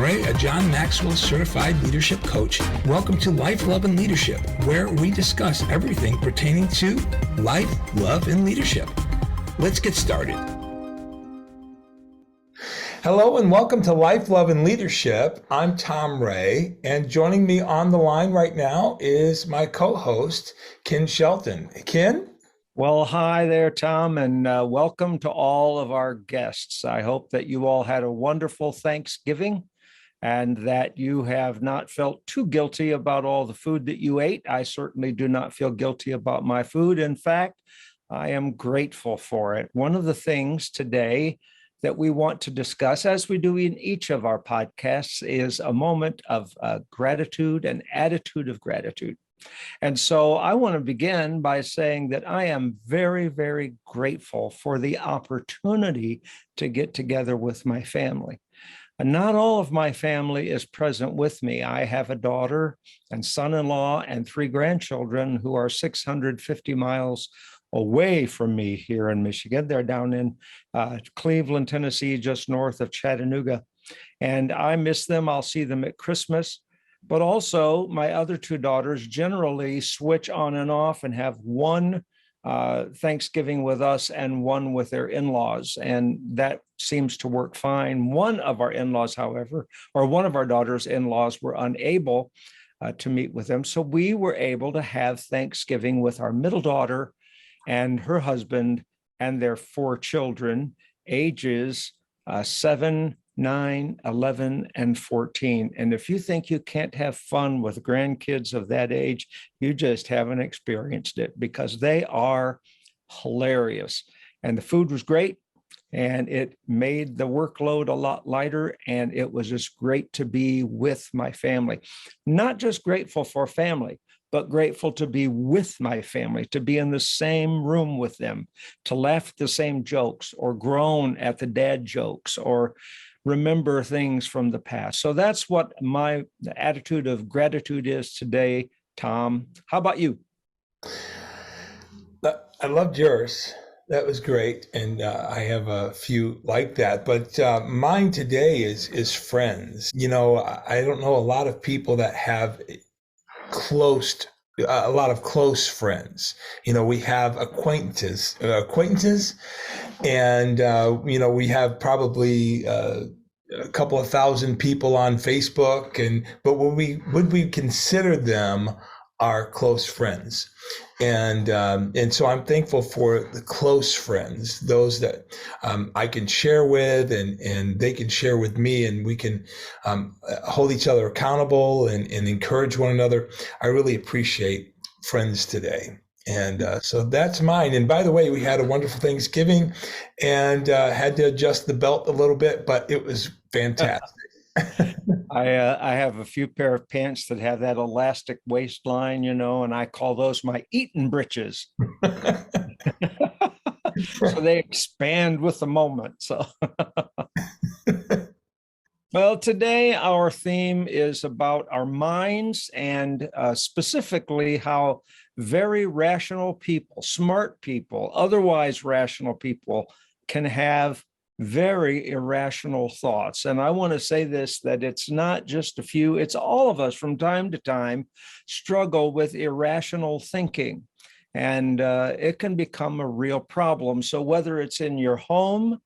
Ray, a John Maxwell certified leadership coach. Welcome to Life, Love, and Leadership, where we discuss everything pertaining to life, love, and leadership. Let's get started. Hello and welcome to Life, Love, and Leadership. I'm Tom Ray, and joining me on the line right now is my co-host, Ken Shelton. Ken? Well, hi there, Tom, and welcome to all of our guests. I hope that you all had a wonderful Thanksgiving and that you have not felt too guilty about all the food that you ate. I certainly do not feel guilty about my food. In fact, I am grateful for it. One of the things today that we want to discuss, as we do in each of our podcasts, is a moment of gratitude, an attitude of gratitude. And so I want to begin by saying that I am very, very grateful for the opportunity to get together with my family. And not all of my family is present with me. I have a daughter and son-in-law and 3 grandchildren who are 650 miles away from me here in Michigan. They're down in Cleveland, Tennessee, just north of Chattanooga. And I miss them. I'll see them at Christmas. But also my other 2 daughters generally switch on and off and have one Thanksgiving with us and one with their in-laws. And that seems to work fine. One of our in-laws, however, or one of our daughter's in-laws were unable to meet with them. So we were able to have Thanksgiving with our middle daughter and her husband and their 4 children, ages 7, 9, 11, and 14. And if you think you can't have fun with grandkids of that age, you just haven't experienced it, because they are hilarious. And the food was great, and it made the workload a lot lighter, and it was just great to be with my family. Not just grateful for family, but grateful to be with my family, to be in the same room with them, to laugh at the same jokes, or groan at the dad jokes, or remember things from the past. So that's what my attitude of gratitude is today, Tom. How about you? I loved yours. That was great. And I have a few like that. But mine today is friends. You know, I don't know a lot of people that have a lot of close friends. You know, we have acquaintances, and you know, we have probably a couple of thousand people on Facebook, but would we consider them our close friends? And so I'm thankful for the close friends, those that I can share with, and they can share with me, and we can hold each other accountable and encourage one another. I really appreciate friends today. And so that's mine. And by the way, we had a wonderful Thanksgiving and had to adjust the belt a little bit, but it was fantastic. I have a few pair of pants that have that elastic waistline, you know, and I call those my Eton britches. So they expand with the moment. So, well, today our theme is about our minds, and specifically how very rational people, smart people, otherwise rational people can have very irrational thoughts. And I want to say this, that it's not just a few, it's all of us from time to time struggle with irrational thinking. And it can become a real problem. So whether it's in your home,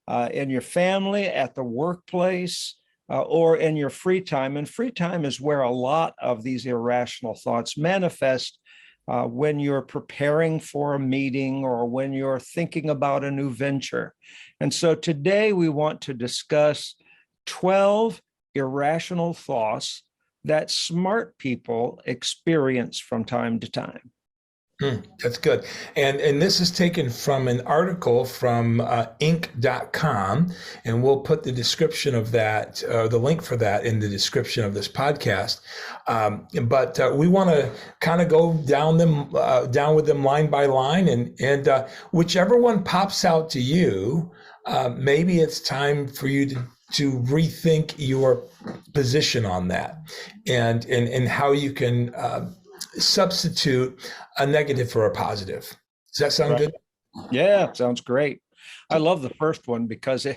in your family, at the workplace, or in your free time, and free time is where a lot of these irrational thoughts manifest. When you're preparing for a meeting or when you're thinking about a new venture. And so today we want to discuss 12 irrational thoughts that smart people experience from time to time. That's good. And this is taken from an article from Inc.com, and we'll put the description of that, the link for that in the description of this podcast. But we want to kind of go down with them line by line, and whichever one pops out to you, maybe it's time for you to rethink your position on that, and how you can substitute a negative for a positive. Does that sound good? Yeah, sounds great. I love the first one because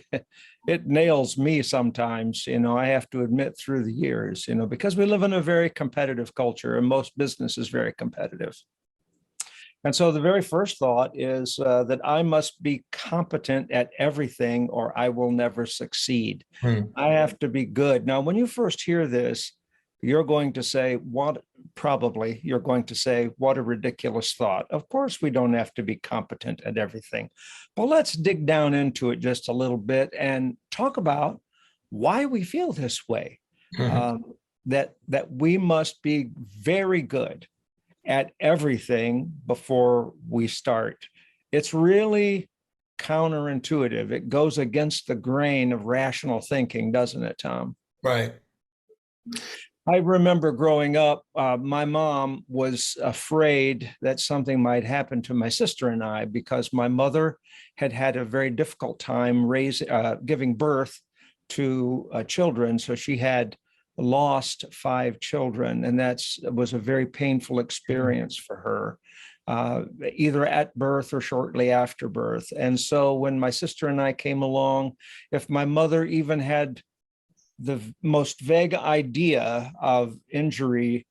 it nails me sometimes, I have to admit through the years, because we live in a very competitive culture and most business is very competitive. And so the very first thought is that I must be competent at everything or I will never succeed. I have to be good. Now, when you first hear this, you're going to say, what a ridiculous thought. Of course, we don't have to be competent at everything. But let's dig down into it just a little bit and talk about why we feel this way. That we must be very good at everything before we start. It's really counterintuitive. It goes against the grain of rational thinking, doesn't it, Tom? Right. I remember growing up, my mom was afraid that something might happen to my sister and I because my mother had had a very difficult time giving birth to children. So she had lost 5 children, and that was a very painful experience for her, either at birth or shortly after birth. And so when my sister and I came along, if my mother even had the most vague idea of injury,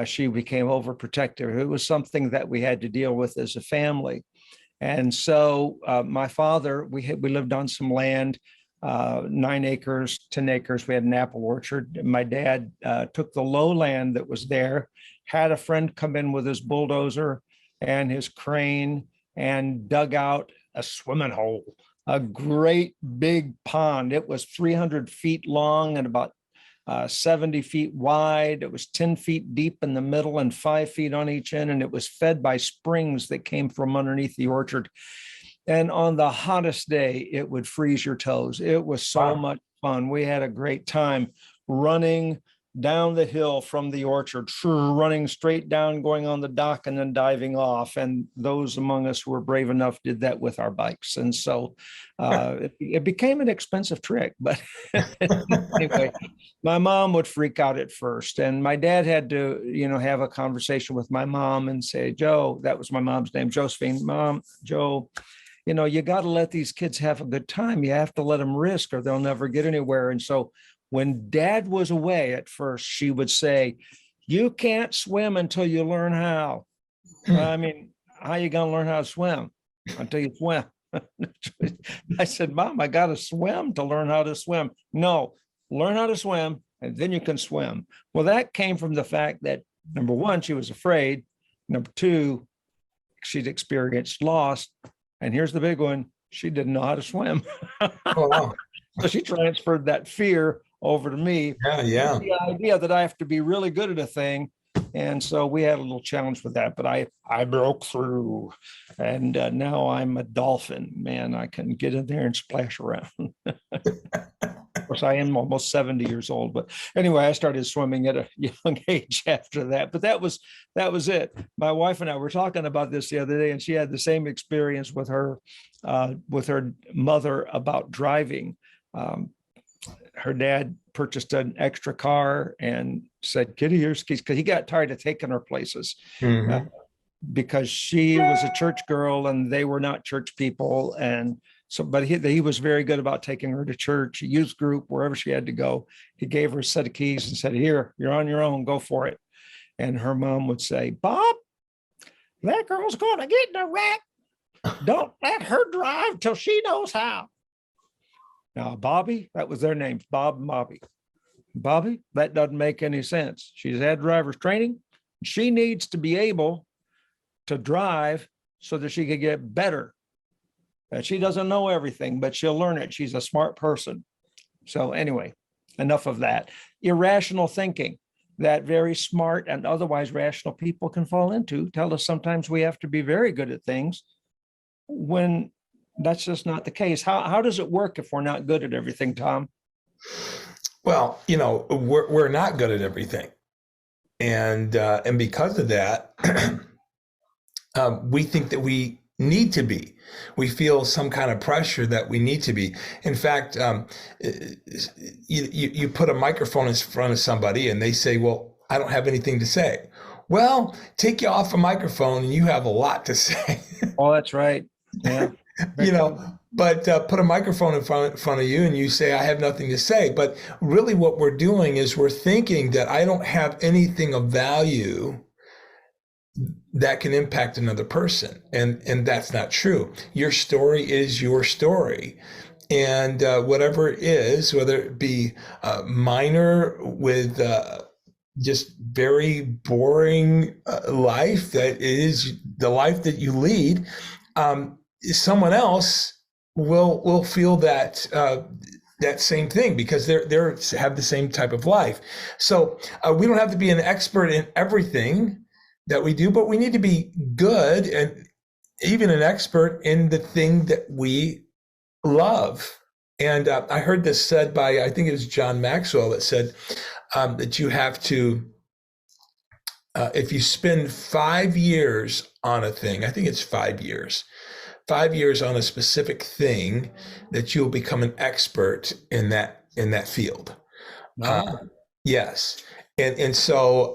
she became overprotective. It was something that we had to deal with as a family. And so my father, we lived on some land, 9 acres, 10 acres. We had an apple orchard. My dad took the low land that was there, had a friend come in with his bulldozer and his crane and dug out a swimming hole, a great big pond. It was 300 feet long and about 70 feet wide. It was 10 feet deep in the middle and 5 feet on each end. And it was fed by springs that came from underneath the orchard. And on the hottest day, it would freeze your toes. It was so much fun. We had a great time running down the hill from the orchard, running straight down, going on the dock and then diving off. And those among us who were brave enough did that with our bikes. And so it became an expensive trick. But anyway, my mom would freak out at first. And my dad had to, have a conversation with my mom and say, Joe, that was my mom's name, Josephine, Mom, Joe, you got to let these kids have a good time. You have to let them risk or they'll never get anywhere. And so when Dad was away at first, she would say, you can't swim until you learn how. I mean, how are you going to learn how to swim? Until you swim. I said, Mom, I got to swim to learn how to swim. No, learn how to swim and then you can swim. Well, that came from the fact that, number one, she was afraid. Number two, she'd experienced loss. And here's the big one. She didn't know how to swim. Oh, wow. So she transferred that fear over to me. Yeah. The idea that I have to be really good at a thing. And so we had a little challenge with that, but I broke through and now I'm a dolphin, man. I can get in there and splash around. Of course, I am almost 70 years old, but anyway, I started swimming at a young age after that, but that was it. My wife and I were talking about this the other day, and she had the same experience with her mother about driving. Her dad purchased an extra car and said, Kitty, here's keys, because he got tired of taking her places. Because she was a church girl and they were not church people. And so, but he was very good about taking her to church, youth group, wherever she had to go. He gave her a set of keys and said, here, you're on your own, go for it. And her mom would say, Bob, that girl's going to get in a wreck. Don't let her drive till she knows how. Now, Bobby, that was their names, Bob and Bobby. Bobby, that doesn't make any sense. She's had driver's training. She needs to be able to drive so that she could get better. She doesn't know everything, but she'll learn it. She's a smart person. So anyway, enough of that. Irrational thinking that very smart and otherwise rational people can fall into tell us sometimes we have to be very good at things when that's just not the case. How does it work if we're not good at everything, Tom? Well, we're not good at everything. And because of that, we think that we need to be. We feel some kind of pressure that we need to be. In fact, you put a microphone in front of somebody and they say, well, I don't have anything to say. Well, take you off a microphone and you have a lot to say. Oh, that's right. Yeah. but put a microphone in front of you and you say, I have nothing to say. But really what we're doing is we're thinking that I don't have anything of value that can impact another person. And that's not true. Your story is your story. And whatever it is, whether it be minor with just very boring life that is the life that you lead, someone else will feel that that same thing because they're have the same type of life. So we don't have to be an expert in everything that we do, but we need to be good and even an expert in the thing that we love. And I heard this said by, I think it was John Maxwell that said that you have to, if you spend 5 years on a thing, I think it's 5 years, 5 years on a specific thing, that you'll become an expert in that field. Wow. Yes. And so,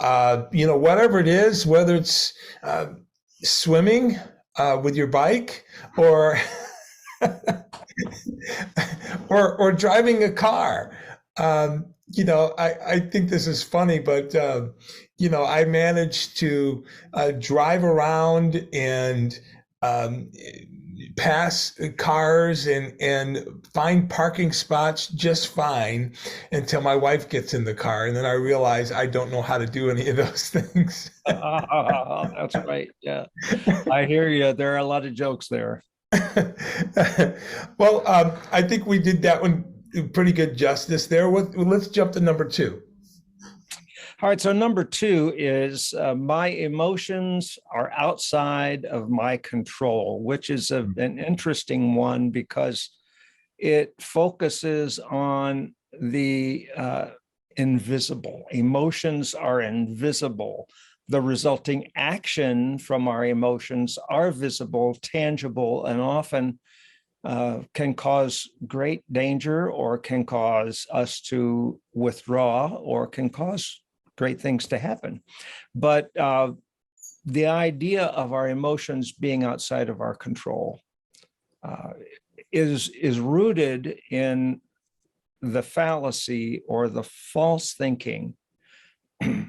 whatever it is, whether it's swimming with your bike or or driving a car. I think this is funny, but I managed to drive around and pass cars and find parking spots just fine until my wife gets in the car. And then I realize I don't know how to do any of those things. That's right. Yeah, I hear you. There are a lot of jokes there. Well, I think we did that one pretty good justice there. Let's jump to number 2. All right, so number 2 is my emotions are outside of my control, which is an interesting one because it focuses on the invisible. Emotions are invisible. The resulting action from our emotions are visible, tangible, and often can cause great danger or can cause us to withdraw or can cause great things to happen. But the idea of our emotions being outside of our control is rooted in the fallacy or the false thinking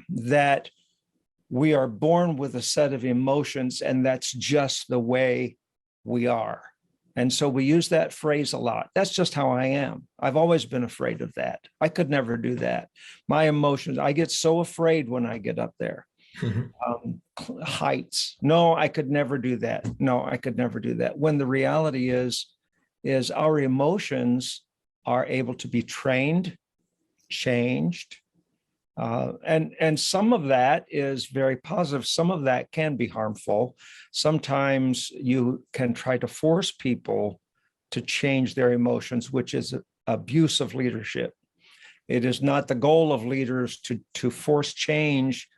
that we are born with a set of emotions and that's just the way we are. And so we use that phrase a lot. That's just how I am. I've always been afraid of that. I could never do that. My emotions, I get so afraid when I get up there. Heights. No, I could never do that. No, I could never do that. When the reality is our emotions are able to be trained, changed, and some of that is very positive. Some of that can be harmful. Sometimes you can try to force people to change their emotions, which is abuse of leadership. It is not the goal of leaders to force change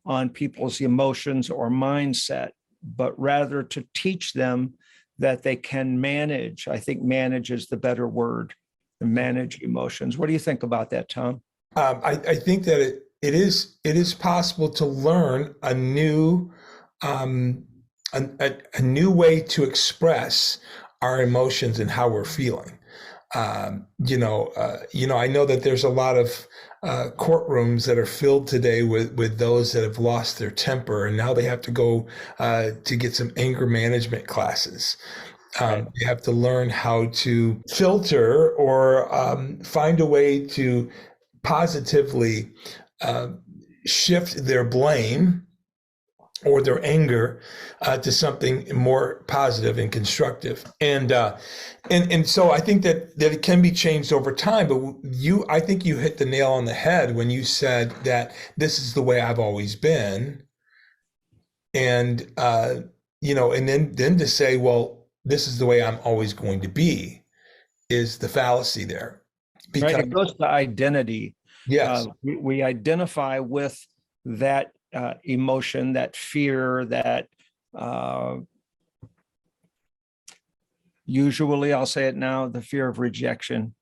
on people's emotions or mindset, but rather to teach them that they can manage. I think manage is the better word, manage emotions. What do you think about that, Tom? I think that it is possible to learn a new way to express our emotions and how we're feeling. I know that there's a lot of courtrooms that are filled today with those that have lost their temper, and now they have to go to get some anger management classes. You have to learn how to filter or find a way to positively shift their blame or their anger to something more positive and constructive. And so I think that it can be changed over time. But I think you hit the nail on the head when you said that this is the way I've always been. And and then to say, well, this is the way I'm always going to be, is the fallacy there. Because right, it goes to identity. Yes. We identify with that emotion, that fear, that usually, I'll say it now, the fear of rejection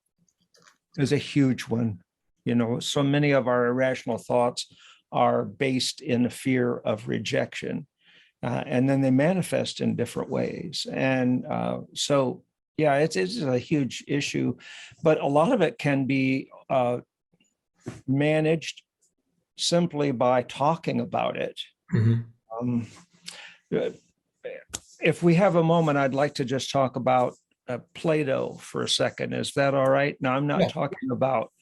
is a huge one. So many of our irrational thoughts are based in a fear of rejection. And then they manifest in different ways. And so Yeah, it's a huge issue, but a lot of it can be managed simply by talking about it. Mhm. Um, if we have a moment, I'd like to just talk about Play-Doh for a second. Is that all right? Now, I'm not Yeah. talking about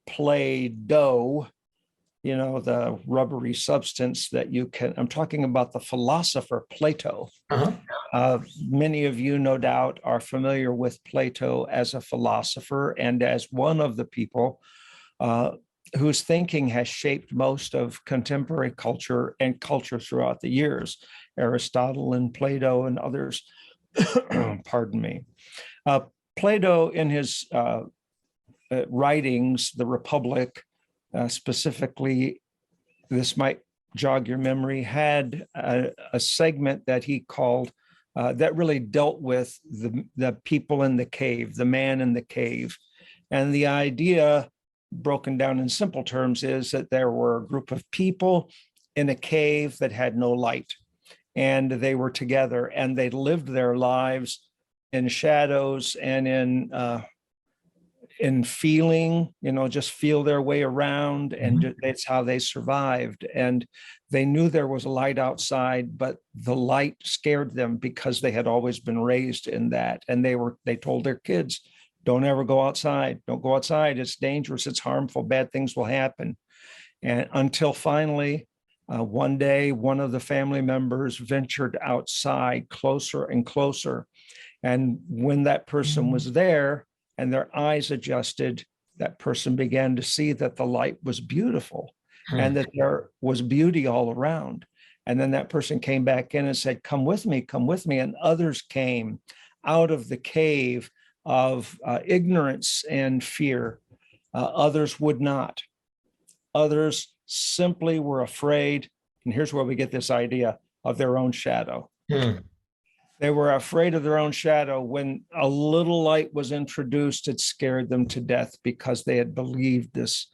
Play-Doh, the rubbery substance that I'm talking about the philosopher Plato. Uh-huh. Many of you, no doubt, are familiar with Plato as a philosopher and as one of the people whose thinking has shaped most of contemporary culture and culture throughout the years. Aristotle and Plato and others, pardon me. Plato, in his writings, The Republic, specifically, this might jog your memory, had a segment that he called, that really dealt with the people in the cave, the man in the cave. And the idea, broken down in simple terms, is that there were a group of people in a cave that had no light, and they were together, and they lived their lives in shadows and in feeling, just feel their way around, and that's how they survived. And they knew there was a light outside, but the light scared them because they had always been raised in that. And they told their kids, don't ever go outside. Don't go outside. It's dangerous. It's harmful. Bad things will happen. And until finally, one day, one of the family members ventured outside closer and closer. And when that person was there and their eyes adjusted, that person began to see that the light was beautiful and that there was beauty all around. And then that person came back in and said, come with me, come with me. And others came out of the cave of ignorance and fear. Others would not. Others simply were afraid. And here's where we get this idea of their own shadow. They were afraid of their own shadow. When a little light was introduced, it scared them to death because they had believed this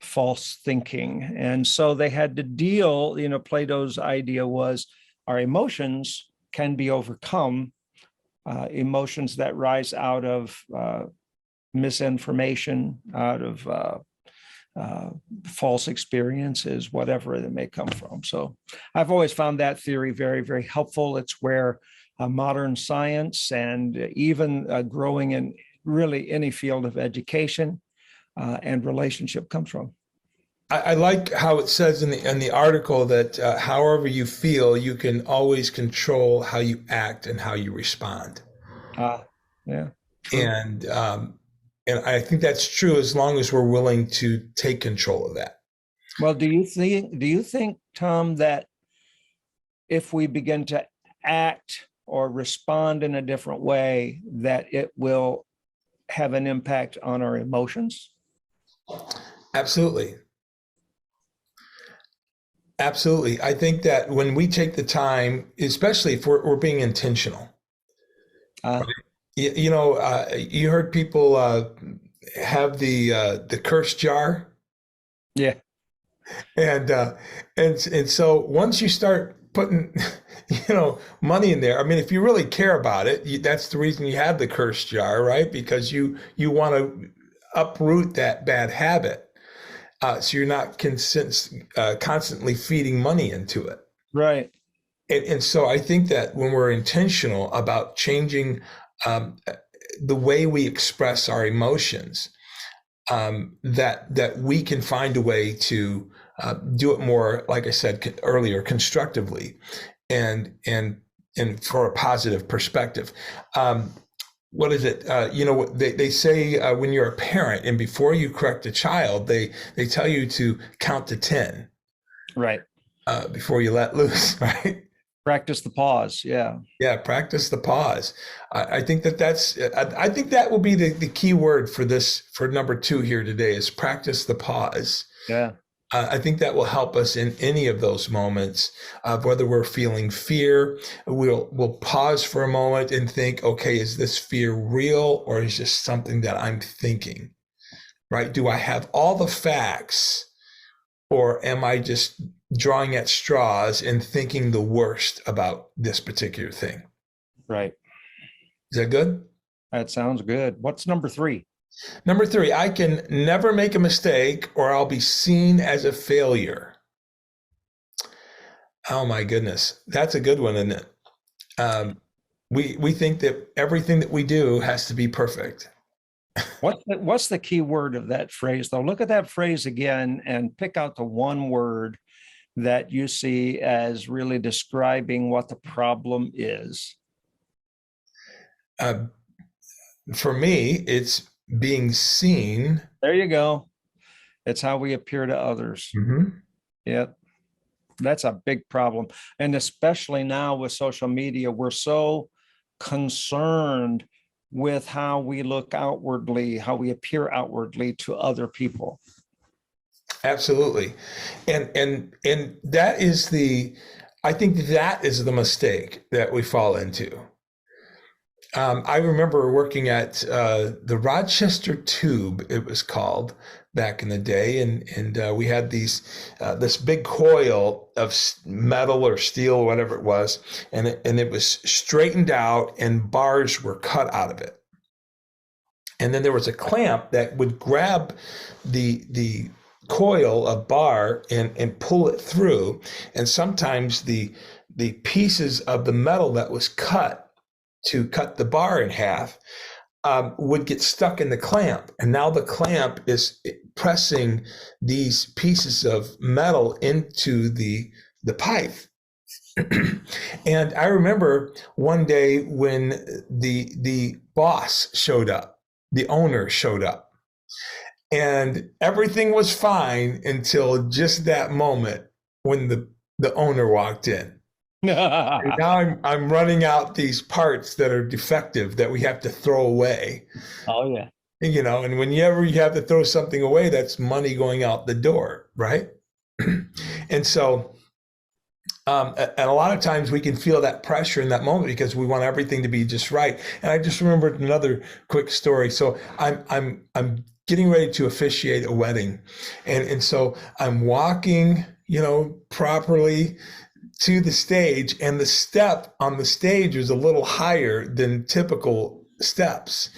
false thinking. And so they had to deal, Plato's idea was our emotions can be overcome, emotions that rise out of misinformation, out of false experiences, whatever it may come from. So I've always found that theory very, very helpful. It's where modern science and even growing in really any field of education and relationship comes from. I like how it says in the article that however you feel, you can always control how you act and how you respond. Yeah. True. And I think that's true as long as we're willing to take control of that. Well, do you think, Tom, that if we begin to act or respond in a different way, that it will have an impact on our emotions? Absolutely. Absolutely. I think that when we take the time, especially if we're being intentional, right? You heard people have the curse jar. Yeah. And so once you start putting, money in there, I mean, if you really care about it, that's the reason you have the curse jar, right? Because you want to uproot that bad habit. So you're not constantly feeding money into it. Right. And so I think that when we're intentional about changing the way we express our emotions, that we can find a way to do it more, like I said earlier, constructively, and for a positive perspective. What is it? They say when you're a parent and before you correct a child, they tell you to count to 10. Right. Before you let loose, right? Practice the pause. Yeah. Yeah, practice the pause. I think I think that will be the key word for number 2 here today is practice the pause. Yeah. I think that will help us in any of those moments of whether we're feeling fear. We'll pause for a moment and think, okay, is this fear real or is just something that I'm thinking, right? Do I have all the facts or am I just drawing at straws and thinking the worst about this particular thing? Right. Is that good? That sounds good. What's number 3? Number 3, I can never make a mistake or I'll be seen as a failure. Oh my goodness. That's a good one, isn't it? We think that everything that we do has to be perfect. What's the key word of that phrase, though? Look at that phrase again and pick out the one word that you see as really describing what the problem is. For me, it's being seen. There you go. It's how we appear to others. Mm-hmm. Yeah, that's a big problem. And especially now with social media, we're so concerned with how we look outwardly, how we appear outwardly to other people. Absolutely. And that is I think that is the mistake that we fall into. I remember working at the Rochester Tube, it was called back in the day, and we had this big coil of metal or steel, whatever it was, and it was straightened out, and bars were cut out of it. And then there was a clamp that would grab the coil of bar and pull it through, and sometimes the pieces of the metal that was cut to cut the bar in half would get stuck in the clamp. And now the clamp is pressing these pieces of metal into the pipe. And I remember one day when the boss showed up, the owner showed up, and everything was fine until just that moment when the owner walked in. And now I'm running out these parts that are defective that we have to throw away. Oh yeah. And whenever you have to throw something away, that's money going out the door, right? And so, and a lot of times we can feel that pressure in that moment because we want everything to be just right. And I just remembered another quick story. So I'm getting ready to officiate a wedding, and so I'm walking, properly to the stage, and the step on the stage was a little higher than typical steps.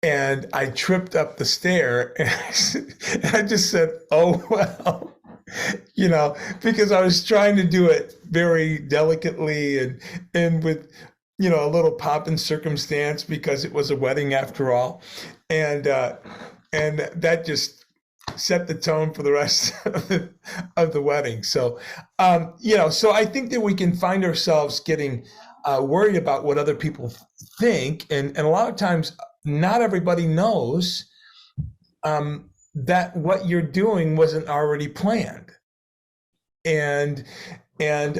And I tripped up the stair, and I just said, oh, well, because I was trying to do it very delicately and with, a little pomp and circumstance because it was a wedding after all. And that just set the tone for the rest of the wedding. So, so I think that we can find ourselves getting worried about what other people think. And a lot of times, not everybody knows that what you're doing wasn't already planned. And on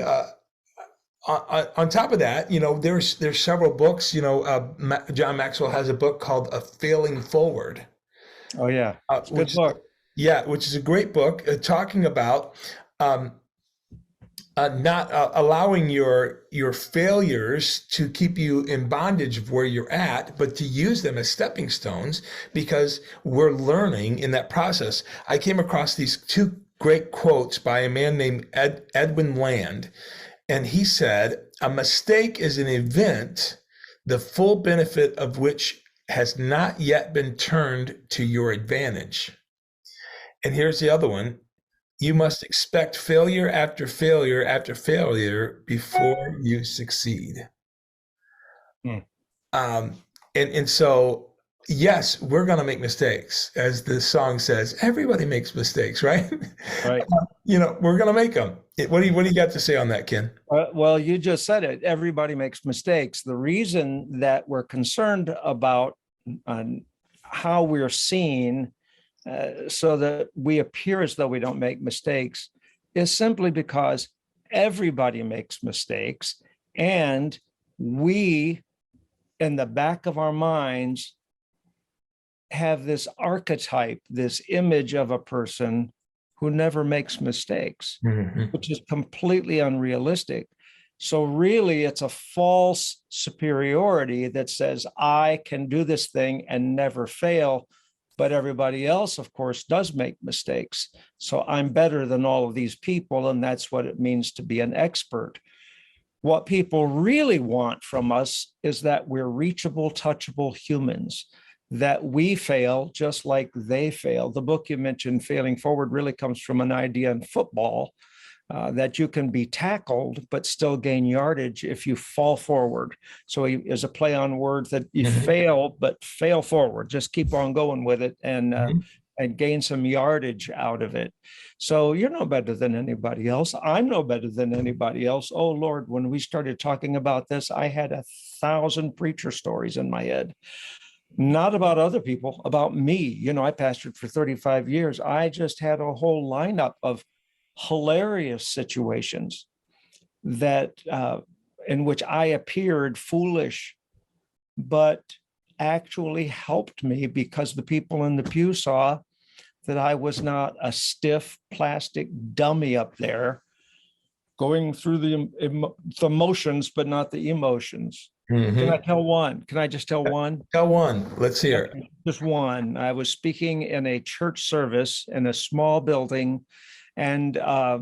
top of that, there's several books. John Maxwell has a book called A Failing Forward. Oh yeah, it's a good book. Yeah, which is a great book talking about not allowing your failures to keep you in bondage of where you're at, but to use them as stepping stones because we're learning in that process. I came across these 2 great quotes by a man named Edwin Land, and he said, "A mistake is an event, the full benefit of which has not yet been turned to your advantage." And here's the other one. You must expect failure after failure after failure before you succeed. And so, yes, we're going to make mistakes. As the song says, everybody makes mistakes, right? Right. We're going to make them. What do you got to say on that, Ken? Well, you just said it. Everybody makes mistakes. The reason that we're concerned about how we're seen so that we appear as though we don't make mistakes is simply because everybody makes mistakes. And we, in the back of our minds, have this archetype, this image of a person who never makes mistakes, which is completely unrealistic. So really, it's a false superiority that says, I can do this thing and never fail. But everybody else, of course, does make mistakes. So I'm better than all of these people. And that's what it means to be an expert. What people really want from us is that we're reachable, touchable humans, that we fail just like they fail. The book you mentioned, Failing Forward, really comes from an idea in football that you can be tackled but still gain yardage if you fall forward. So is a play on words that you fail, but fail forward. Just keep on going with it and gain some yardage out of it. So you're no better than anybody else. I'm no better than anybody else. Oh, Lord, when we started talking about this, I had 1,000 preacher stories in my head. Not about other people, about me. You know, I pastored for 35 years. I just had a whole lineup of hilarious situations that in which I appeared foolish, but actually helped me because the people in the pew saw that I was not a stiff plastic dummy up there going through the motions, but not the emotions. Can I tell one? Can I just tell one? Tell one. Let's hear it. Just one. I was speaking in a church service in a small building, and there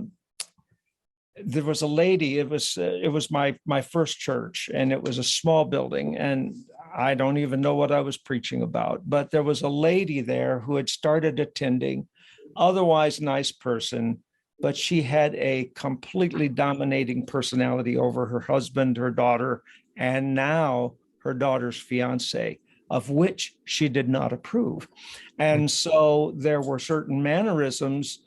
was a lady. It was my first church, and it was a small building, and I don't even know what I was preaching about. But there was a lady there who had started attending, otherwise nice person, but she had a completely dominating personality over her husband, her daughter, and now her daughter's fiance, of which she did not approve. And so there were certain mannerisms.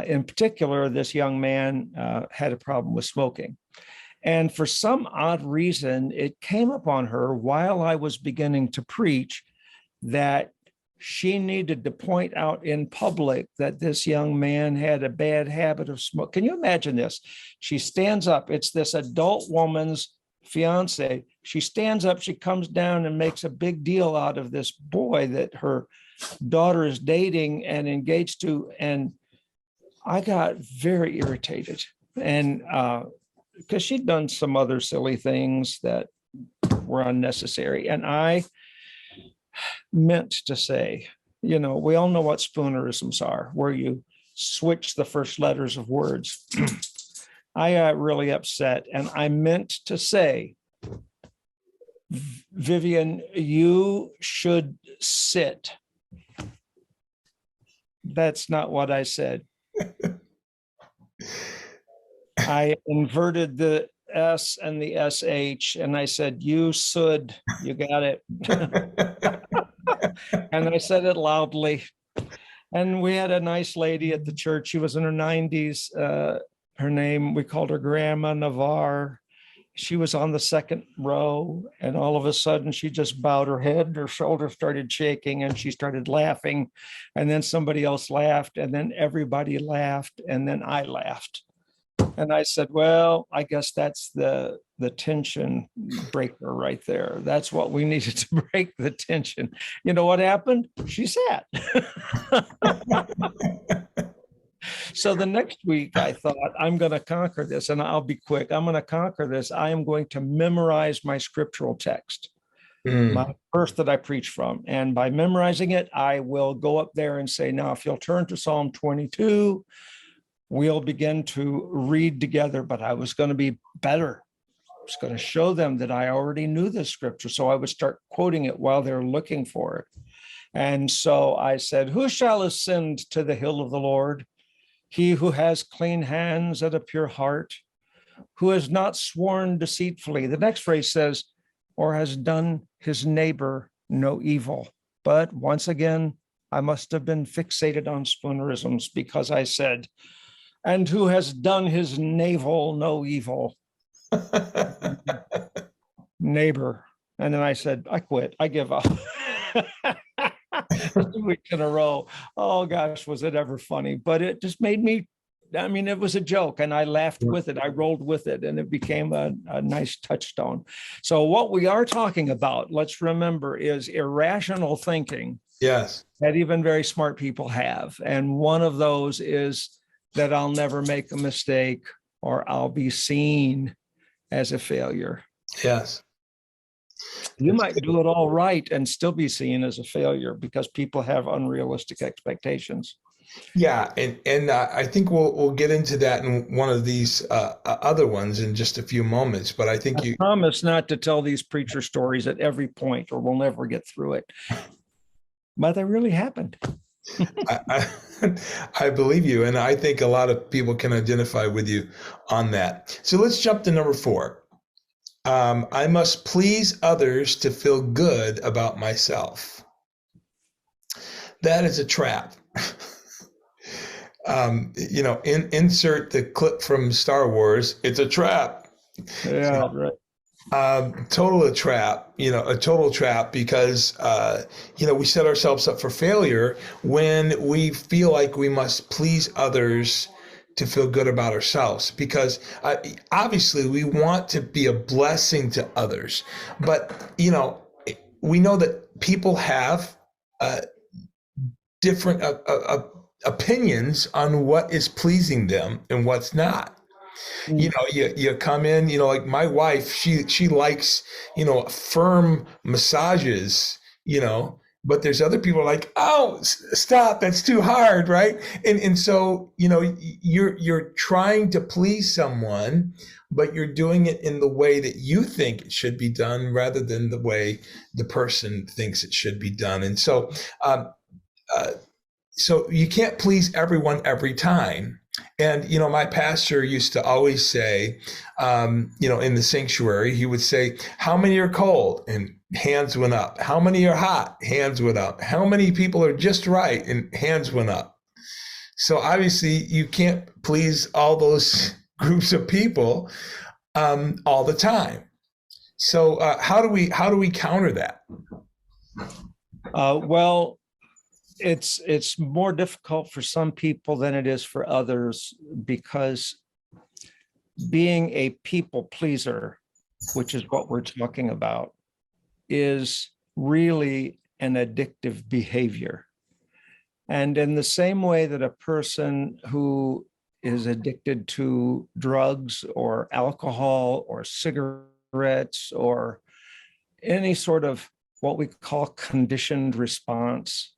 In particular, this young man had a problem with smoking. And for some odd reason, it came upon her while I was beginning to preach that she needed to point out in public that this young man had a bad habit of smoke. Can you imagine this? She stands up. It's this adult woman's fiance. She stands up, she comes down and makes a big deal out of this boy that her daughter is dating and engaged to. And I got very irritated. And because she'd done some other silly things that were unnecessary. And I meant to say, you know, we all know what spoonerisms are, where you switch the first letters of words. I got really upset, and I meant to say, Vivian, you should sit. That's not what I said. I inverted the S and the SH, and I said, you should, you got it. And I said it loudly. And we had a nice lady at the church. She was in her 90s. Her name, we called her Grandma Navarre. She was on the second row, and all of a sudden she just bowed her head, her shoulders started shaking, and she started laughing. And then somebody else laughed, and then everybody laughed, and then I laughed. And I said, well, I guess that's the tension breaker right there. That's what we needed to break the tension. You know what happened? She sat. So the next week, I thought, I'm going to conquer this, and I'll be quick. I'm going to conquer this. I am going to memorize my scriptural text, my verse that I preach from. And by memorizing it, I will go up there and say, now, if you'll turn to Psalm 22, we'll begin to read together. But I was going to be better. I was going to show them that I already knew this scripture. So I would start quoting it while they're looking for it. And so I said, who shall ascend to the hill of the Lord? He who has clean hands and a pure heart, who has not sworn deceitfully. The next phrase says, or has done his neighbor no evil. But once again, I must have been fixated on spoonerisms because I said, and who has done his navel no evil. Neighbor. And then I said, I quit. I give up. 2 weeks in a row. Oh gosh, was it ever funny? But it just made me, I mean, it was a joke, and I laughed with it. I rolled with it, and it became a nice touchstone. So what we are talking about, let's remember, is irrational thinking. Yes. That even very smart people have. And one of those is that I'll never make a mistake, or I'll be seen as a failure. Yes. You might do it all right and still be seen as a failure because people have unrealistic expectations. Yeah, and I think we'll get into that in one of these other ones in just a few moments. But I think I promise not to tell these preacher stories at every point, or we'll never get through it. But they really happened. I believe you, and I think a lot of people can identify with you on that. So let's jump to number 4. I must please others to feel good about myself. That is a trap. Insert the clip from Star Wars. It's a trap. Yeah, right. A total trap because, we set ourselves up for failure when we feel like we must please others to feel good about ourselves, because obviously we want to be a blessing to others. But, we know that people have different opinions on what is pleasing them and what's not. You come in, like my wife, she likes, firm massages, but there's other people like, oh, stop, that's too hard, right? And so, you're trying to please someone, but you're doing it in the way that you think it should be done rather than the way the person thinks it should be done. And so, so you can't please everyone every time. And, my pastor used to always say, in the sanctuary, he would say, how many are cold? And hands went up. How many are hot? Hands went up. How many people are just right? And hands went up. So obviously you can't please all those groups of people all the time. So how do we counter that? Well, it's more difficult for some people than it is for others, because being a people pleaser, which is what we're talking about, is really an addictive behavior. And in the same way that a person who is addicted to drugs or alcohol or cigarettes or any sort of what we call conditioned response,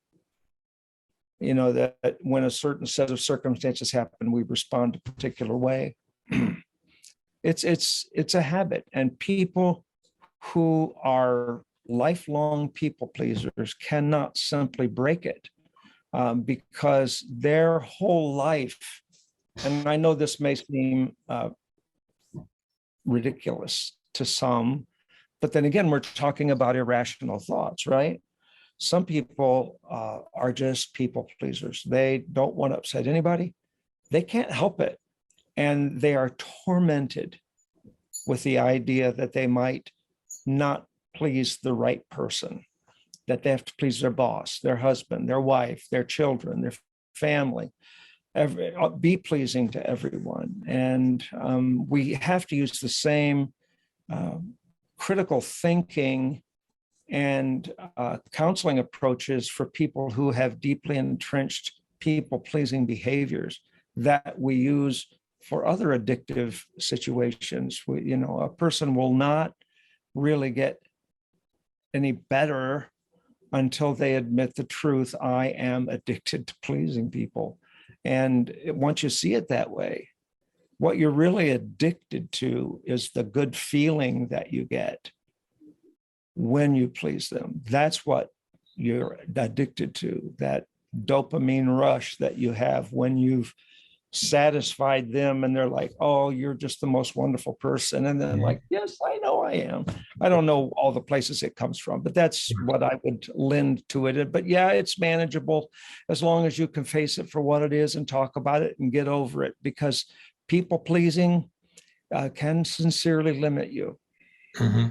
that when a certain set of circumstances happen, we respond a particular way. It's a habit, and people who are lifelong people pleasers cannot simply break it, because their whole life, and I know this may seem ridiculous to some, but then again, we're talking about irrational thoughts, right? Some people are just people pleasers. They don't want to upset anybody. They can't help it. And they are tormented with the idea that they might not please the right person, that they have to please their boss, their husband, their wife, their children, their family, be pleasing to everyone. And we have to use the same critical thinking and counseling approaches for people who have deeply entrenched people-pleasing behaviors that we use for other addictive situations. A person will not really get any better until they admit the truth. I am addicted to pleasing people. And once you see it that way, what you're really addicted to is the good feeling that you get when you please them. That's what you're addicted to, that dopamine rush that you have when you've satisfied them and they're like, oh, you're just the most wonderful person. And then like, yes, I know I am. I don't know all the places it comes from, but that's what I would lend to it. But yeah, it's manageable as long as you can face it for what it is and talk about it and get over it, because people pleasing can sincerely limit you. Mm-hmm.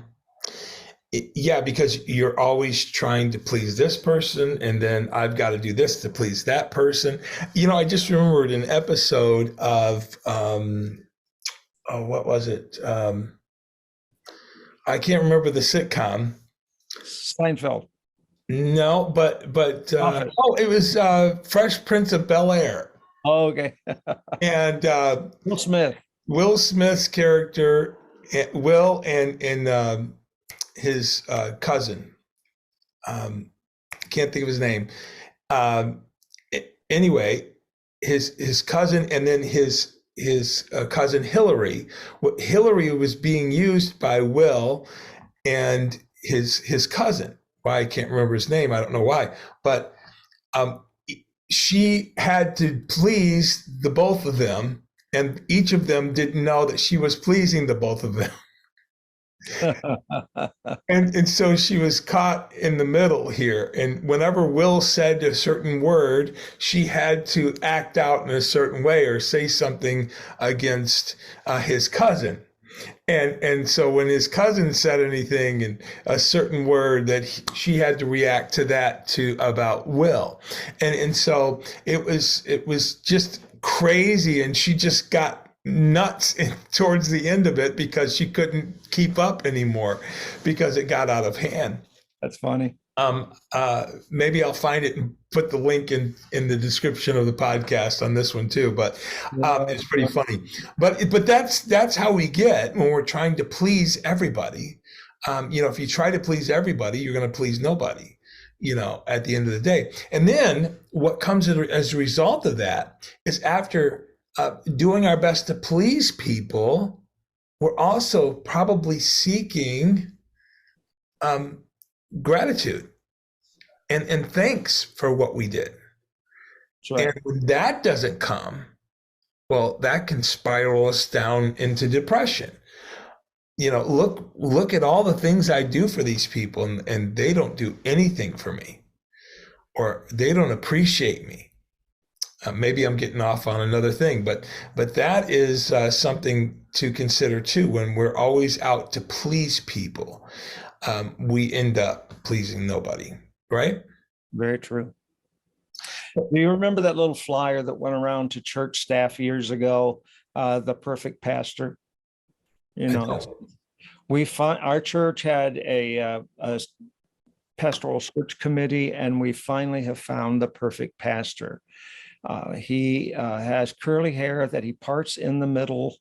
Yeah, because you're always trying to please this person, and then I've got to do this to please that person. I just remembered an episode of, what was it? I can't remember the sitcom. Seinfeld. No, but it was Fresh Prince of Bel-Air. Oh, okay. And Will Smith. Will Smith's character, Will, and his cousin, can't think of his name. Anyway, his cousin, and then his cousin Hillary. Hillary was being used by Will and his cousin. Why I can't remember his name. I don't know why, but she had to please the both of them, and each of them didn't know that she was pleasing the both of them. And so she was caught in the middle here. And whenever Will said a certain word, she had to act out in a certain way or say something against his cousin. And so when his cousin said anything and a certain word, that she had to react to that too about Will. And so it was just crazy, and she just got nuts towards the end of it because she couldn't keep up anymore because it got out of hand. That's funny. Maybe I'll find it and put the link in the description of the podcast on this one too. But it's pretty funny. But that's how we get when we're trying to please everybody. If you try to please everybody, you're going to please nobody. At the end of the day. And then what comes as a result of that is, after doing our best to please people, we're also probably seeking gratitude and thanks for what we did. Right. And when that doesn't come, well, that can spiral us down into depression. Look at all the things I do for these people, and they don't do anything for me, or they don't appreciate me. Maybe I'm getting off on another thing, but that is something to consider too. When we're always out to please people, we end up pleasing nobody, right? Very true. Do you remember that little flyer that went around to church staff years ago, the perfect pastor? Our church had a pastoral search committee, and we finally have found the perfect pastor. He has curly hair that he parts in the middle.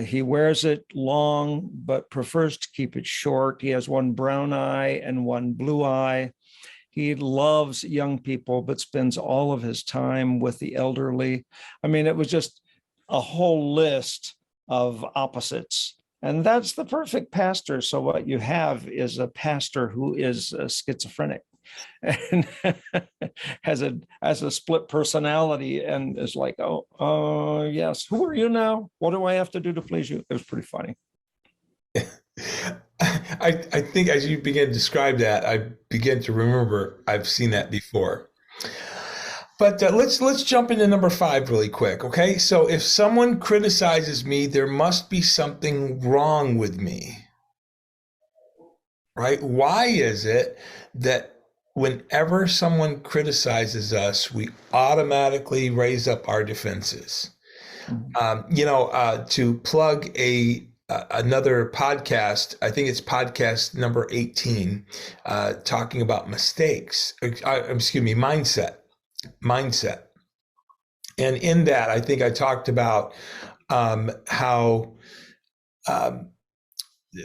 He wears it long, but prefers to keep it short. He has one brown eye and one blue eye. He loves young people, but spends all of his time with the elderly. I mean, it was just a whole list of opposites. And that's the perfect pastor. So what you have is a pastor who is schizophrenic and has a split personality, and is like, oh, yes, who are you now? What do I have to do to please you? It was pretty funny. I think as you begin to describe that, I begin to remember I've seen that before. But let's jump into number 5 really quick, okay? So if someone criticizes me, there must be something wrong with me, right? Why is it that whenever someone criticizes us, we automatically raise up our defenses? To plug another podcast, I think it's podcast number 18, talking about mindset. And in that, I think I talked about how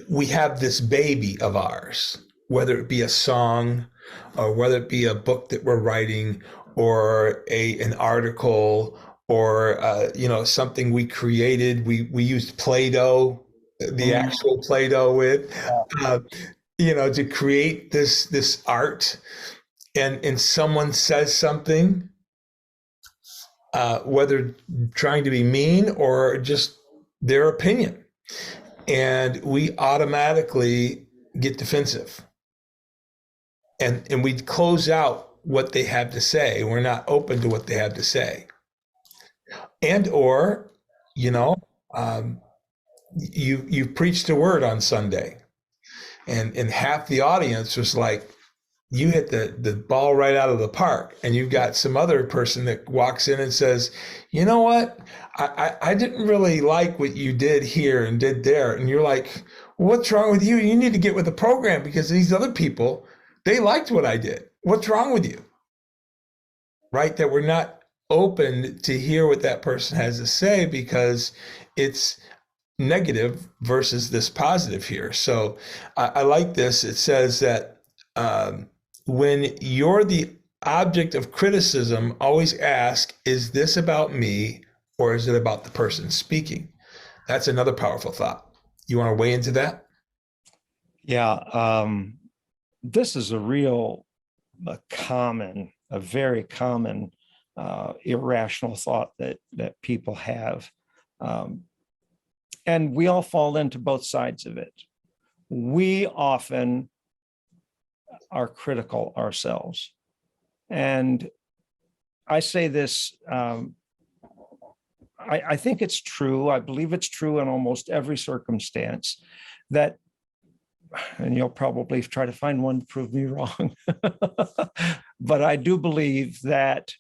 we have this baby of ours, whether it be a song, or whether it be a book that we're writing, or an article, or something we created. We used Play-Doh, the actual Play-Doh with, to create this art. And someone says something, whether trying to be mean or just their opinion, and we automatically get defensive, and we close out what they have to say. We're not open to what they have to say. And or you preached a word on Sunday, and half the audience was like, you hit the ball right out of the park, and you've got some other person that walks in and says, you know what, I didn't really like what you did here and did there. And you're like, what's wrong with you? You need to get with the program, because these other people, they liked what I did. What's wrong with you? Right? That we're not open to hear what that person has to say, because it's negative versus this positive here. So I like this. It says that when you're the object of criticism, always ask, is this about me or is it about the person speaking? That's another powerful thought. You want to weigh into that? Yeah, this is a very common irrational thought that people have. And we all fall into both sides of it. We often are critical ourselves. And I say this, I think it's true. I believe it's true in almost every circumstance that, and you'll probably try to find one to prove me wrong, but I do believe that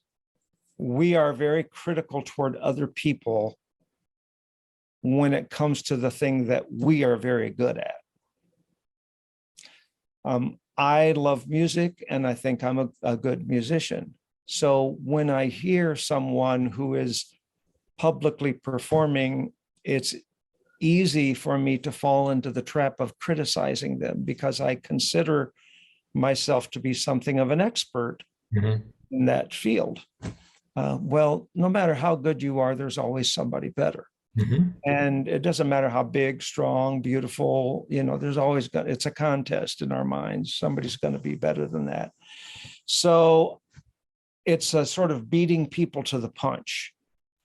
we are very critical toward other people when it comes to the thing that we are very good at. I love music and I think I'm a good musician. So when I hear someone who is publicly performing, it's easy for me to fall into the trap of criticizing them because I consider myself to be something of an expert in that field. Well, no matter how good you are, there's always somebody better. And it doesn't matter how big, strong, beautiful, there's always, it's a contest in our minds. Somebody's going to be better than that. So it's a sort of beating people to the punch.